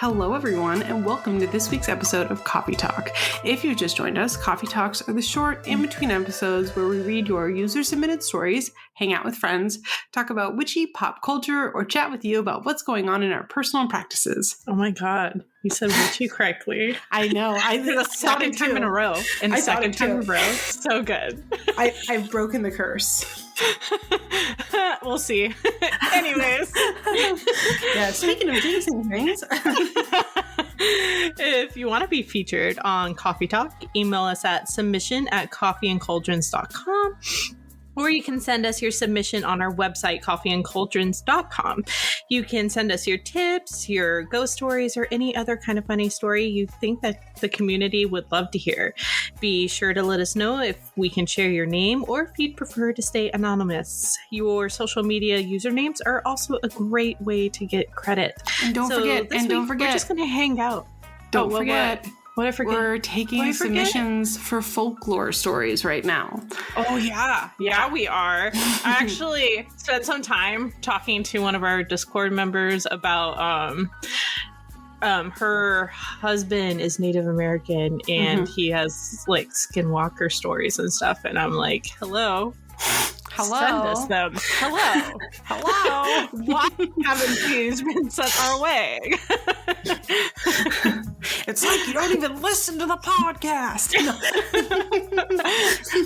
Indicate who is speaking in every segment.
Speaker 1: Hello, everyone, and welcome to this week's episode of Coffee Talk. If you've just joined us, Coffee Talks are the short, in-between episodes where we read your user-submitted stories, hang out with friends, talk about witchy pop culture, or chat with you about what's going on in our personal practices.
Speaker 2: Oh my god, you said witchy correctly.
Speaker 1: I know.
Speaker 2: The second time in a row. And second time in a row. So good.
Speaker 1: I've broken the curse.
Speaker 2: We'll see. Anyways.
Speaker 1: Yeah, speaking of jinxing things.
Speaker 2: If you want to be featured on Coffee Talk, email us at submission@coffeeandcauldrons.com. Or you can send us your submission on our website, coffeeandcauldrons.com. You can send us your tips, your ghost stories, or any other kind of funny story you think that the community would love to hear. Be sure to let us know if we can share your name or if you'd prefer to stay anonymous. Your social media usernames are also a great way to get credit.
Speaker 1: And don't forget,
Speaker 2: we're just going to hang out.
Speaker 1: Don't forget.
Speaker 2: What I forget?
Speaker 1: We're taking submissions for folklore stories right now.
Speaker 2: Oh, yeah. Yeah, we are. I actually spent some time talking to one of our Discord members about her husband is Native American and he has like skinwalker stories and stuff. And I'm like, hello. Send us them. Hello. Hello. Why haven't these been sent our way?
Speaker 1: It's like you don't even listen to the podcast.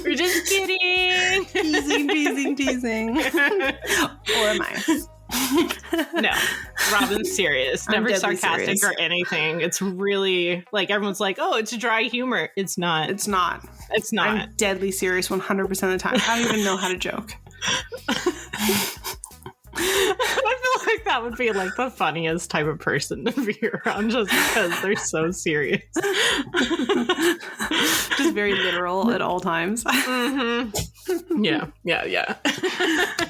Speaker 2: We're just kidding.
Speaker 1: Teasing. Or am I?
Speaker 2: No, Robin's serious. Never sarcastic or anything. It's really like everyone's like, oh, it's dry humor. It's not.
Speaker 1: It's not. I'm deadly serious 100% of the time. I don't even know how to joke.
Speaker 2: I feel like that would be like the funniest type of person to be around just because they're so serious.
Speaker 1: Just very literal at all times.
Speaker 2: Mm-hmm. Yeah.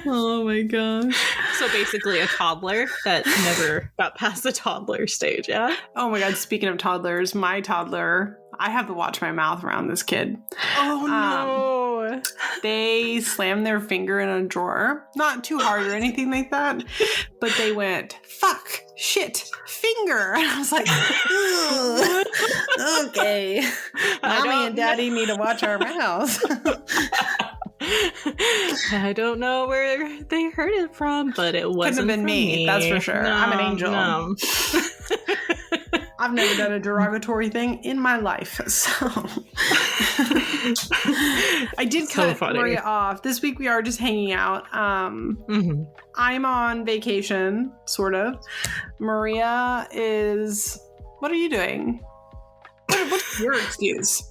Speaker 1: Oh my gosh.
Speaker 2: So basically a toddler that never got past the toddler stage, yeah?
Speaker 1: Oh my god, speaking of toddlers, my toddler, I have to watch my mouth around this kid.
Speaker 2: Oh no.
Speaker 1: They slammed their finger in a drawer. Not too hard or anything like that, but they went, fuck, shit, finger. And I was like, okay. Mommy and Daddy need to watch our mouths.
Speaker 2: I don't know where they heard it from, but it wasn't
Speaker 1: been me. That's for sure.
Speaker 2: No,
Speaker 1: I'm an angel.
Speaker 2: No.
Speaker 1: I've never done a derogatory thing in my life, so I did cut Maria off. This week we are just hanging out. I'm on vacation, sort of. Maria is. What are you doing? What's your excuse?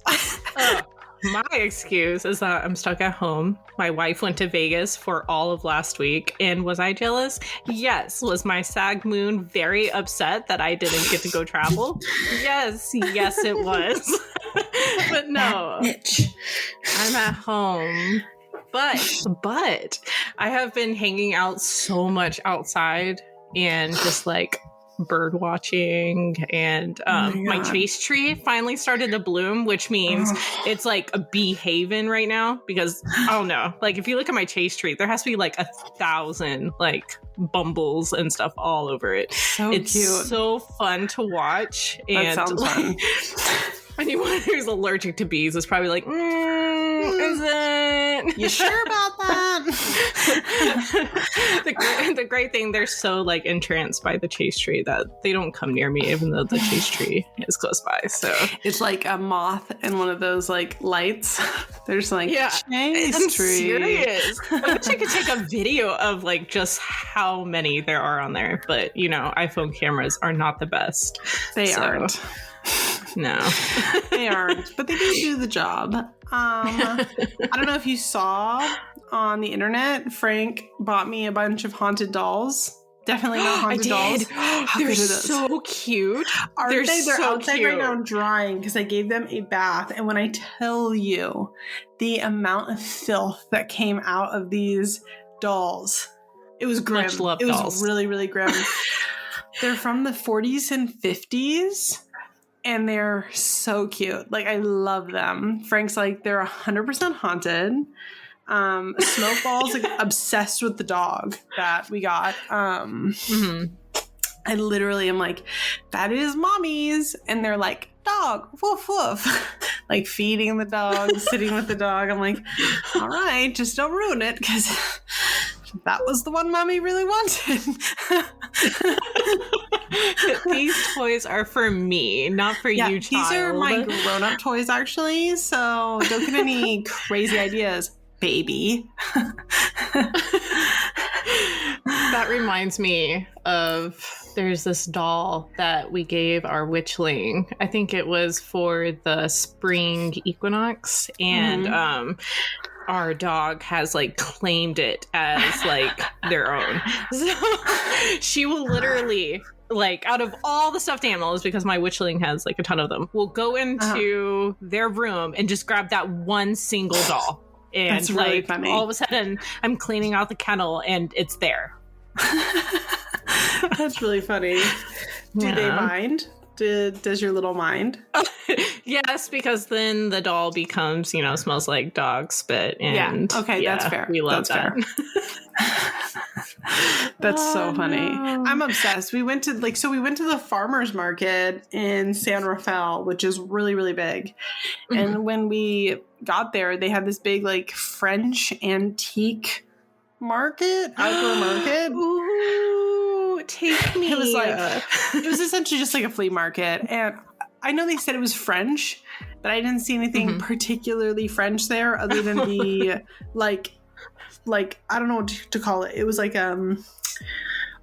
Speaker 2: My excuse is that I'm stuck at home. My wife went to Vegas for all of last week. And was I jealous? Yes. Was my SAG moon very upset that I didn't get to go travel? Yes, it was. But no, I'm at home. But I have been hanging out so much outside and just like bird watching, and my chase tree finally started to bloom, which means it's like a bee haven right now, because I don't know, like if you look at my chase tree, there has to be like 1,000 like bumbles and stuff all over it. It's
Speaker 1: cute.
Speaker 2: So fun to watch. And
Speaker 1: that sounds fun.
Speaker 2: Anyone who's allergic to bees is probably like, is it?
Speaker 1: You sure about that?
Speaker 2: The great thing, they're so like entranced by the chase tree that they don't come near me, even though the chase tree is close by. So
Speaker 1: it's like a moth and one of those like lights. They're just like,
Speaker 2: yeah,
Speaker 1: chase
Speaker 2: I'm
Speaker 1: tree.
Speaker 2: Serious. I wish I could take a video of like just how many there are on there, but you know, iPhone cameras are not the best.
Speaker 1: They aren't.
Speaker 2: No,
Speaker 1: they aren't, but they do the job. I don't know if you saw on the internet, Frank bought me a bunch of haunted dolls. Definitely not haunted dolls.
Speaker 2: How They're so cute.
Speaker 1: They're
Speaker 2: so
Speaker 1: outside
Speaker 2: cute
Speaker 1: right now drying because I gave them a bath. And when I tell you the amount of filth that came out of these dolls, it was grim.
Speaker 2: Much love
Speaker 1: it was
Speaker 2: dolls.
Speaker 1: really, really grim. They're from the 40s and 50s. And they're so cute. Like, I love them. Frank's like, they're 100% haunted. Smokeball's like obsessed with the dog that we got. I literally am like, that is mommy's. And they're like, dog, woof, woof. Like feeding the dog, sitting with the dog. I'm like, all right, just don't ruin it, because that was the one mommy really wanted.
Speaker 2: These toys are for me, not for you, child.
Speaker 1: These are my grown-up toys, actually. So don't get any crazy ideas, baby.
Speaker 2: That reminds me of, there's this doll that we gave our witchling. I think it was for the spring equinox, and our dog has like claimed it as like their own. So she will literally, like, out of all the stuffed animals, because my witchling has like a ton of them, will go into their room and just grab that one single doll. And
Speaker 1: that's really
Speaker 2: like
Speaker 1: funny.
Speaker 2: All of a sudden I'm cleaning out the kennel and it's there.
Speaker 1: That's really funny. Do they mind? Does your little mind?
Speaker 2: Yes, because then the doll becomes, smells like dog spit. And
Speaker 1: okay, that's fair.
Speaker 2: We love that.
Speaker 1: That's so funny.
Speaker 2: No.
Speaker 1: I'm obsessed. We went to the farmer's market in San Rafael, which is really, really big. Mm-hmm. And when we got there, they had this big like French antique market, outdoor market.
Speaker 2: Ooh, take me.
Speaker 1: It was essentially just like a flea market. And I know they said it was French, but I didn't see anything particularly French there other than the like I don't know what to call it. It was like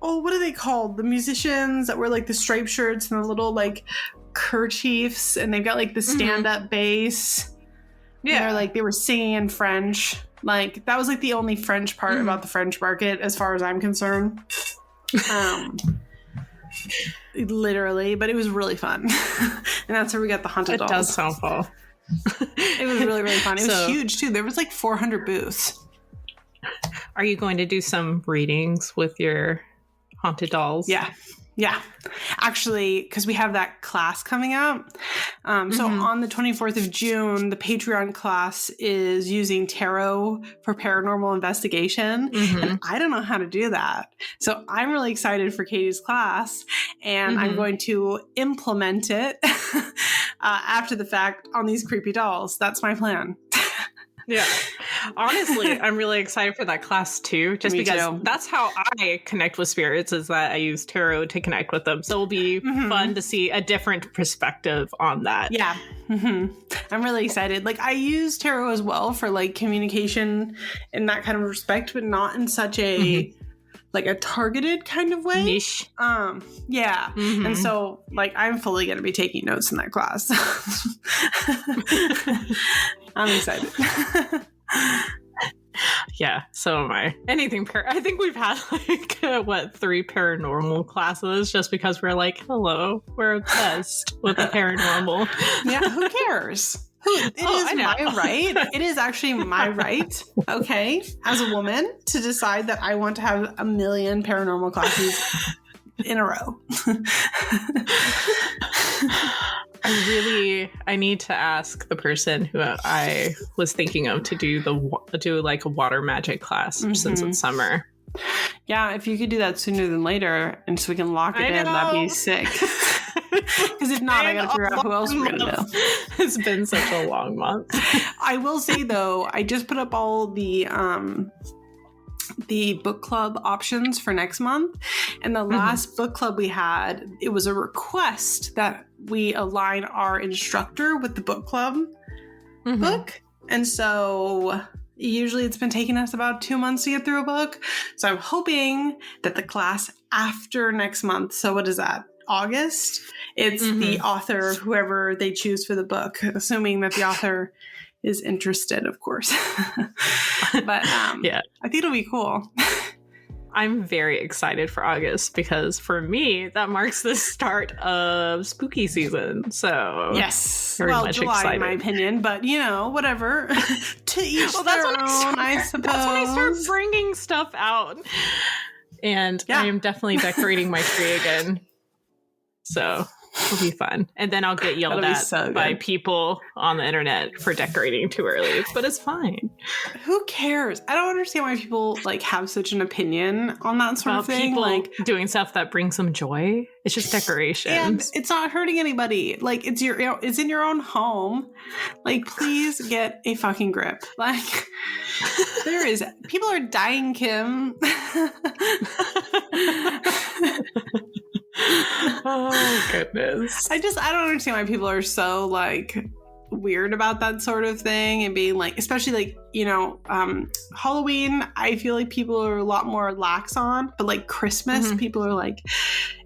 Speaker 1: what are they called? The musicians that wear like the striped shirts and the little like kerchiefs, and they've got like the stand-up bass. Yeah, they were singing in French. Like that was like the only French part about the French market, as far as I'm concerned. Literally, but it was really fun, and that's where we got the haunted dolls.
Speaker 2: It does sound fun.
Speaker 1: It was really, really fun. It was huge too. There was like 400 booths.
Speaker 2: Are you going to do some readings with your haunted dolls?
Speaker 1: Yeah. Actually, because we have that class coming up. So on the 24th of June, the Patreon class is using tarot for paranormal investigation. And I don't know how to do that. So I'm really excited for Katie's class, and I'm going to implement it after the fact on these creepy dolls. That's my plan.
Speaker 2: Yeah. Honestly, I'm really excited for that class too, just because that's how I connect with spirits, is that I use tarot to connect with them. So it'll be fun to see a different perspective on that. Yeah.
Speaker 1: I'm really excited. Like I use tarot as well for like communication in that kind of respect, but not in such a like a targeted kind of way.
Speaker 2: Niche.
Speaker 1: Yeah. And so like I'm fully going to be taking notes in that class. I'm excited.
Speaker 2: Yeah, so am I. I think we've had like 3 paranormal classes just because we're like, hello, we're obsessed with the paranormal.
Speaker 1: Yeah, who cares? It is my right. It is actually my right, okay, as a woman, to decide that I want to have 1 million paranormal classes in a row.
Speaker 2: I need to ask the person who I was thinking of to do like a water magic class since it's summer.
Speaker 1: Yeah, if you could do that sooner than later, and so we can lock it in, that'd be sick. Because if not, I gotta figure out who else we're gonna do.
Speaker 2: It's been such a long month.
Speaker 1: I will say though, I just put up all the book club options for next month, and the last book club we had, it was a request that we align our instructor with the book club book, and so usually it's been taking us about 2 months to get through a book, so I'm hoping that the class after next month, so what is that, August, it's the author, whoever they choose for the book, assuming that the author is interested, of course. But yeah, I think it'll be cool.
Speaker 2: I'm very excited for August because for me, that marks the start of spooky season. So
Speaker 1: yes,
Speaker 2: very much
Speaker 1: July,
Speaker 2: excited.
Speaker 1: In my opinion, but whatever. To each their own, I suppose.
Speaker 2: That's when I start bringing stuff out, and I am definitely decorating my tree again. So It'll be fun. And then I'll get yelled at by people on the internet for decorating too early, but it's fine.
Speaker 1: Who cares? I don't understand why people like have such an opinion on that sort of thing.
Speaker 2: People
Speaker 1: like
Speaker 2: doing stuff that brings them joy. It's just decorations.
Speaker 1: And it's not hurting anybody. Like it's in your own home. Like please get a fucking grip. Like people are dying, Kim.
Speaker 2: Oh goodness.
Speaker 1: I don't understand why people are so like weird about that sort of thing and being like, especially like, you know, Halloween, I feel like people are a lot more lax on, but like Christmas, people are like,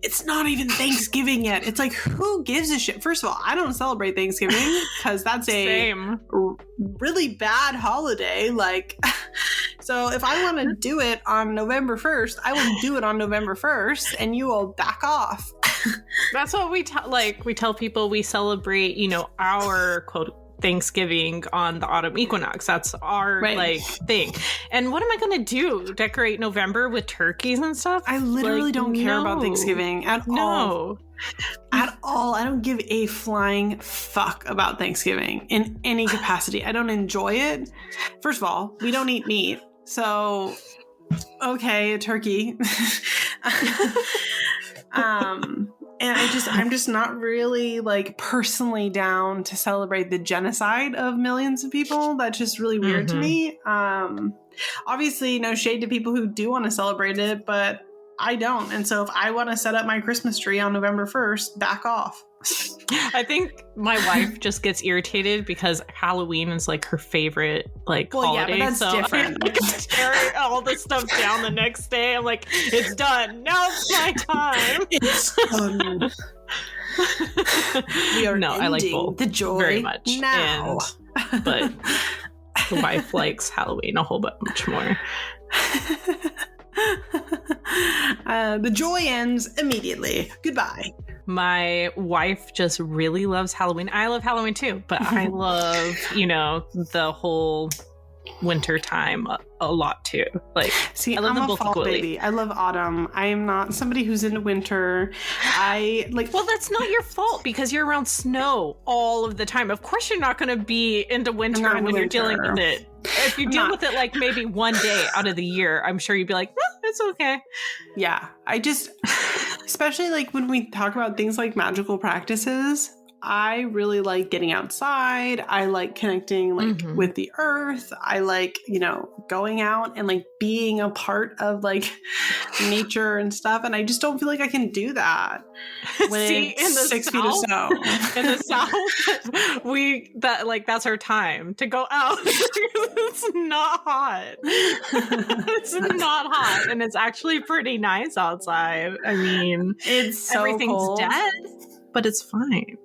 Speaker 1: it's not even Thanksgiving yet. It's like, who gives a shit? First of all, I don't celebrate Thanksgiving because that's a really bad holiday. Like, so if I want to do it on November 1st, I will do it on November 1st and you will back off.
Speaker 2: That's what we tell. Like we tell people we celebrate, you know, our quote Thanksgiving on the autumn equinox. That's our like thing. And what am I going to do? Decorate November with turkeys and stuff?
Speaker 1: I literally don't care about Thanksgiving at all. At all. I don't give a flying fuck about Thanksgiving in any capacity. I don't enjoy it. First of all, we don't eat meat. So, okay, a turkey. And I'm just not really like personally down to celebrate the genocide of millions of people. That's just really weird to me. Obviously no shade to people who do want to celebrate it, but I don't. And so if I want to set up my Christmas tree on November 1st, back off.
Speaker 2: I think my wife just gets irritated because Halloween is like her favorite holiday.
Speaker 1: Yeah, but that's different.
Speaker 2: I tear all this stuff down the next day. I'm like, it's done. Now it's my time.
Speaker 1: It's done.
Speaker 2: I like both
Speaker 1: the joy
Speaker 2: very much
Speaker 1: now.
Speaker 2: But the wife likes Halloween a whole bunch more.
Speaker 1: The joy ends immediately. Goodbye.
Speaker 2: My wife just really loves Halloween. I love Halloween too, but I love, you know, the whole winter time a lot too. Like,
Speaker 1: see,
Speaker 2: I love them
Speaker 1: I'm a
Speaker 2: both
Speaker 1: fall
Speaker 2: equally.
Speaker 1: baby. I love autumn. I am not somebody who's into winter.
Speaker 2: Well, that's not your fault because you're around snow all of the time. Of course, you're not going to be into winter when you're dealing with it. If you deal with it like maybe one day out of the year, I'm sure you'd be like, it's okay.
Speaker 1: Yeah, especially like when we talk about things like magical practices, I really like getting outside. I like connecting like with the earth. I like, you know, going out and like being a part of like nature and stuff. And I just don't feel like I can do that when it's 6 feet of snow.
Speaker 2: In the South, that's our time to go out. It's not hot. It's not hot. And it's actually pretty nice outside. I mean,
Speaker 1: it's so
Speaker 2: everything's
Speaker 1: cold.
Speaker 2: Dead. But it's fine.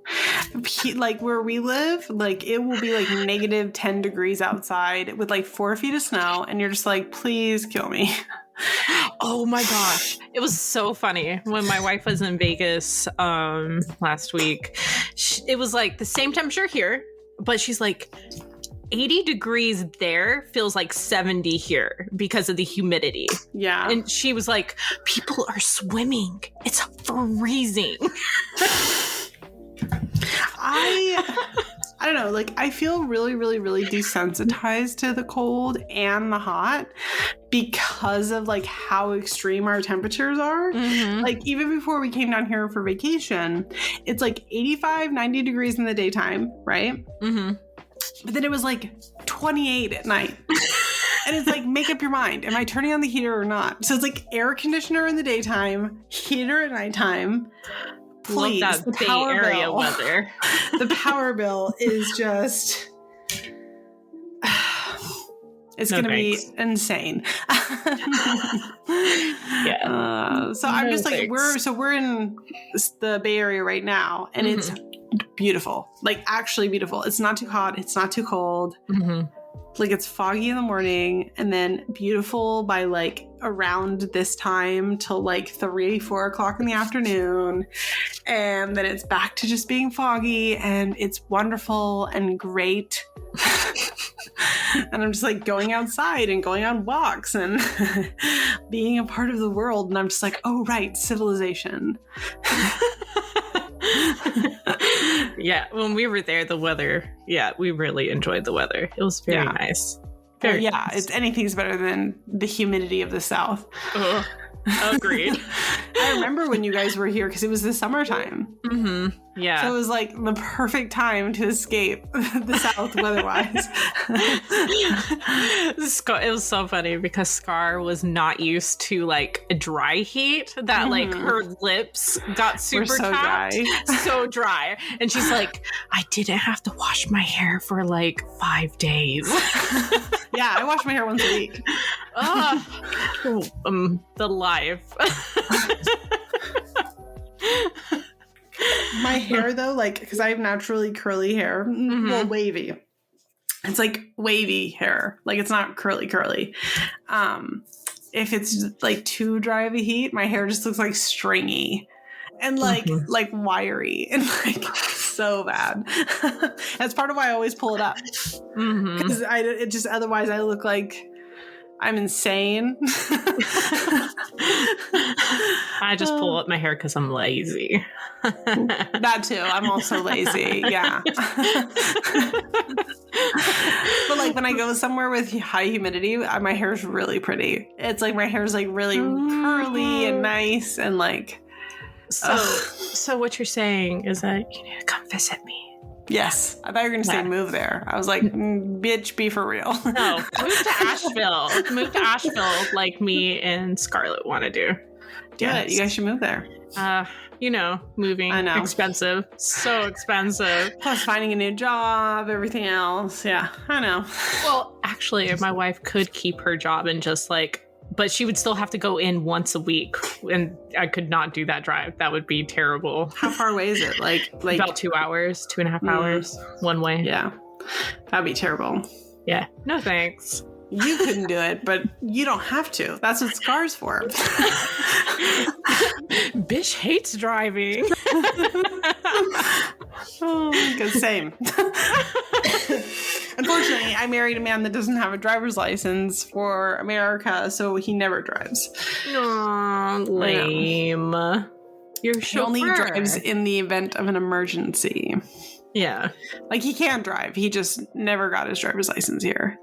Speaker 1: Like where we live, like it will be like negative 10 degrees outside with like 4 feet of snow. And you're just like, please kill me.
Speaker 2: Oh my gosh. It was so funny. When my wife was in Vegas last week, it was like the same temperature here, but she's like, 80 degrees there feels like 70 here because of the humidity.
Speaker 1: Yeah.
Speaker 2: And she was like, people are swimming. It's freezing.
Speaker 1: I don't know. Like, I feel really, really, really desensitized to the cold and the hot because of like how extreme our temperatures are. Like even before we came down here for vacation, it's like 85, 90 degrees in the daytime, right? But then it was like 28 at night. And it's like, make up your mind. Am I turning on the heater or not? So it's like air conditioner in the daytime, heater at nighttime. Please,
Speaker 2: that Bay Area weather.
Speaker 1: The power bill is just... It's going to be insane.
Speaker 2: Yeah.
Speaker 1: So I'm just like, we're in the Bay Area right now, and it's beautiful. Like, actually beautiful. It's not too hot. It's not too cold. Like, it's foggy in the morning, and then beautiful by like around this time till like 3-4 o'clock in the afternoon. And then it's back to just being foggy, and it's wonderful and great. And I'm just like going outside and going on walks and being a part of the world. And I'm just like, oh, right, civilization.
Speaker 2: Yeah, when we were there, the weather, we really enjoyed the weather. It was very nice. Very nice.
Speaker 1: It's anything's better than the humidity of the South.
Speaker 2: Ugh. Agreed.
Speaker 1: I remember when you guys were here because it was the summertime.
Speaker 2: Mm-hmm. Yeah.
Speaker 1: So it was like the perfect time to escape the South weather-wise.
Speaker 2: It was so funny because Scar was not used to like a dry heat that like her lips got super
Speaker 1: so
Speaker 2: chapped,
Speaker 1: dry.
Speaker 2: so dry. And she's like, I didn't have to wash my hair for like 5 days.
Speaker 1: Yeah, I wash my hair once a week.
Speaker 2: The life.
Speaker 1: My hair though, like, because I have naturally curly hair, well, wavy. It's like wavy hair, like it's not curly. If it's like too dry of a heat, my hair just looks like stringy and like wiry and like so bad. That's part of why I always pull it up, because it just otherwise I look like I'm insane.
Speaker 2: I just pull up my hair because I'm lazy.
Speaker 1: That too. I'm also lazy. Yeah. But like when I go somewhere with high humidity, my hair's really pretty. It's like my hair's like really curly and nice and like.
Speaker 2: So what you're saying is that you need to come visit me.
Speaker 1: Yes. I thought you were going to say move there. I was like, bitch, be for real.
Speaker 2: No, move to Asheville. Move to Asheville like me and Scarlett want to do.
Speaker 1: Do it. You guys should move there.
Speaker 2: Moving.
Speaker 1: I know.
Speaker 2: Expensive. So expensive.
Speaker 1: Plus finding a new job, everything else. Yeah, I know.
Speaker 2: Well, actually, if my wife could keep her job and just like, but she would still have to go in once a week, and I could not do that drive. That would be terrible.
Speaker 1: How far away is it? Like
Speaker 2: about 2 hours, 2.5 hours, one way.
Speaker 1: Yeah, that'd be terrible.
Speaker 2: Yeah, no thanks.
Speaker 1: You couldn't do it, but you don't have to. That's what Scar's for.
Speaker 2: Bish hates driving.
Speaker 1: Good, same. Unfortunately, I married a man that doesn't have a driver's license for America, so he never drives.
Speaker 2: Aww, lame. Your
Speaker 1: He only drives in the event of an emergency.
Speaker 2: Yeah.
Speaker 1: Like, he can drive. He just never got his driver's license here.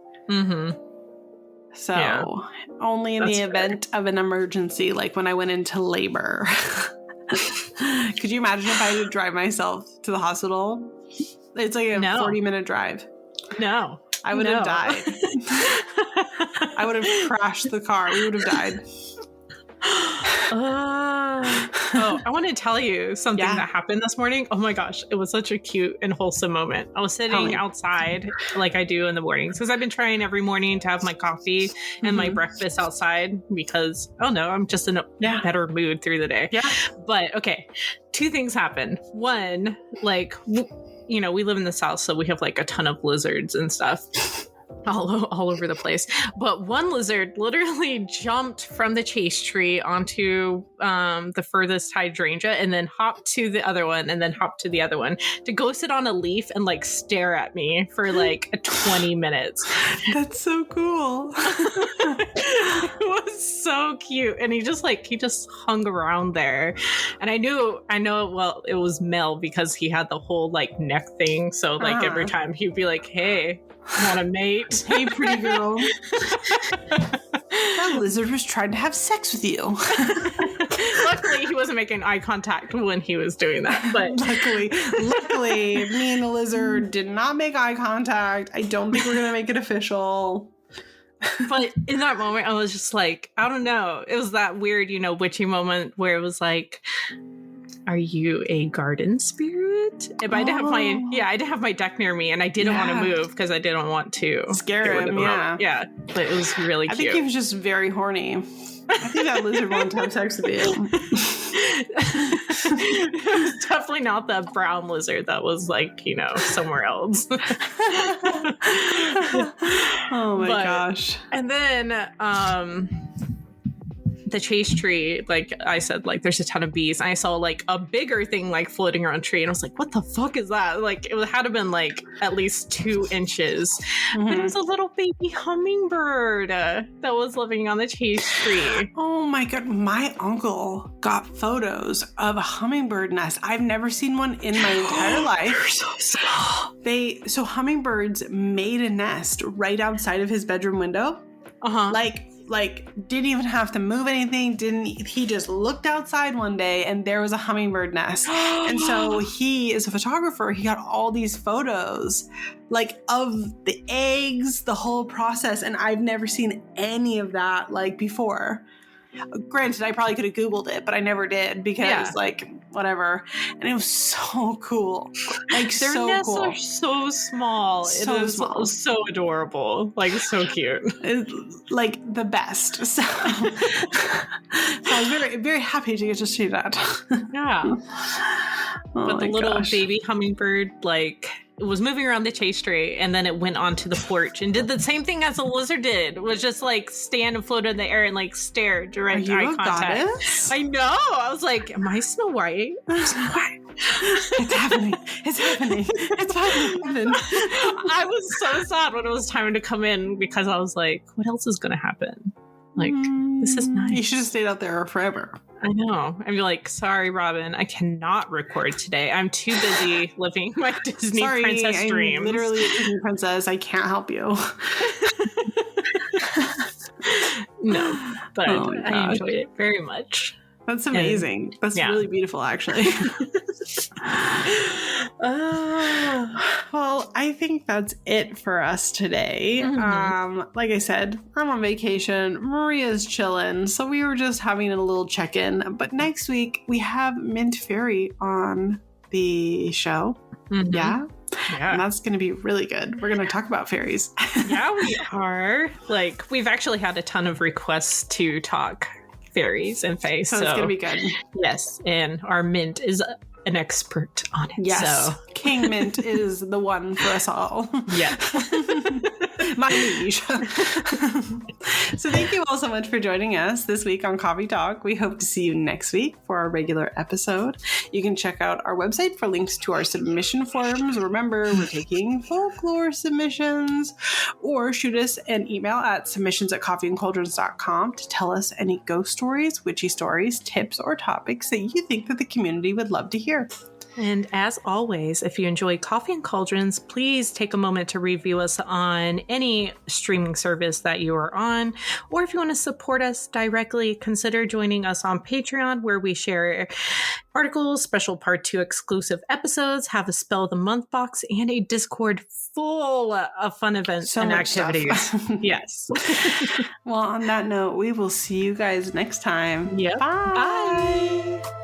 Speaker 1: So, only in the event of an emergency, like when I went into labor. Could you imagine if I had to drive myself to the hospital? It's like a 40-minute drive.
Speaker 2: No.
Speaker 1: I would have died. I would have crashed the car. We would have died.
Speaker 2: I want to tell you something that happened this morning. Oh my gosh, it was such a cute and wholesome moment. I was sitting outside like I do in the mornings because I've been trying every morning to have my coffee and my breakfast outside because, I'm just in a better mood through the day. Yeah. But okay, 2 things happened. One, like, we live in the South, so we have like a ton of lizards and stuff. All over the place. But one lizard literally jumped from the chase tree onto the furthest hydrangea and then hopped to the other one and then hopped to the other one to go sit on a leaf and like stare at me for like 20 minutes.
Speaker 1: That's so cool.
Speaker 2: It was so cute. And he just hung around there. And I know, well, it was Mel because he had the whole like neck thing. So like every time he'd be like, hey, want a mate?
Speaker 1: Hey, pretty girl. That lizard was trying to have sex with you.
Speaker 2: Luckily, he wasn't making eye contact when he was doing that. But
Speaker 1: luckily, me and the lizard did not make eye contact. I don't think we're going to make it official.
Speaker 2: But in that moment, I was just like, I don't know. It was that weird, witchy moment where it was like, are you a garden spirit? But I didn't have my deck near me, and I didn't want to move because I didn't want to
Speaker 1: scare him. Yeah,
Speaker 2: but it was really cute.
Speaker 1: I think he was just very horny. I think that lizard wanted to have sex with you.
Speaker 2: It was definitely not the brown lizard that was like, somewhere else.
Speaker 1: Oh my gosh.
Speaker 2: And then the chase tree, like I said, like there's a ton of bees. And I saw like a bigger thing like floating around a tree, and I was like, what the fuck is that? Like it had to have been like at least 2 inches. But it was a little baby hummingbird that was living on the chase tree.
Speaker 1: Oh my god, my uncle got photos of a hummingbird nest. I've never seen one in my entire life.
Speaker 2: They're so small.
Speaker 1: So hummingbirds made a nest right outside of his bedroom window. Like didn't even have to move anything. He just looked outside one day and there was a hummingbird nest. And so he is a photographer. He got all these photos like of the eggs, the whole process. And I've never seen any of that like before. Granted, I probably could have Googled it, but I never did because like whatever. And it was so cool. Like their
Speaker 2: nests
Speaker 1: cool.
Speaker 2: are so small.
Speaker 1: So
Speaker 2: it is
Speaker 1: small.
Speaker 2: So adorable. Like so cute.
Speaker 1: Like the best. So I was very, very happy to get to see that.
Speaker 2: Yeah. But the little
Speaker 1: gosh.
Speaker 2: baby hummingbird, like, it was moving around the chase tree, and then it went onto the porch and did the same thing as a lizard did, was just like stand and float in the air and like stare direct eye contact.
Speaker 1: Goddess?
Speaker 2: I know. I was like, am I Snow White? Snow White.
Speaker 1: It's happening. It's happening. It's happening.
Speaker 2: I was so sad when it was time to come in because I was like, what else is going to happen? Like, this is nice.
Speaker 1: You should have stayed out there forever.
Speaker 2: I know. I'd be like, sorry, Robin, I cannot record today. I'm too busy living my Disney princess dreams.
Speaker 1: I'm literally a Disney princess. I can't help you.
Speaker 2: No, but I enjoyed it very much.
Speaker 1: That's amazing. That's really beautiful, actually. Well, I think that's it for us today. Like I said, I'm on vacation. Maria's chilling. So we were just having a little check-in. But next week, we have Mint Fairy on the show. Yeah. And that's going to be really good. We're going to talk about fairies.
Speaker 2: Yeah, we are. Like, we've actually had a ton of requests to talk fairies and fae.
Speaker 1: So it's going to be good.
Speaker 2: Yes. And our Mint is an expert on it.
Speaker 1: Yes.
Speaker 2: So.
Speaker 1: King Mint is the one for us all.
Speaker 2: Yeah.
Speaker 1: My liege. So thank you all so much for joining us this week on Coffee Talk. We hope to see you next week for our regular episode. You can check out our website for links to our submission forms. Remember, we're taking folklore submissions, or shoot us an email at submissions@coffeeandcauldrons.com to tell us any ghost stories, witchy stories, tips, or topics that you think that the community would love to hear.
Speaker 2: And as always, if you enjoy Coffee and Cauldrons, please take a moment to review us on any streaming service that you are on. Or if you want to support us directly, consider joining us on Patreon, where we share articles, special Part 2 exclusive episodes, have a Spell of the Month box, and a Discord full of fun events and activities. Yes.
Speaker 1: Well, on that note, we will see you guys next time.
Speaker 2: Yep.
Speaker 1: Bye.
Speaker 2: Bye.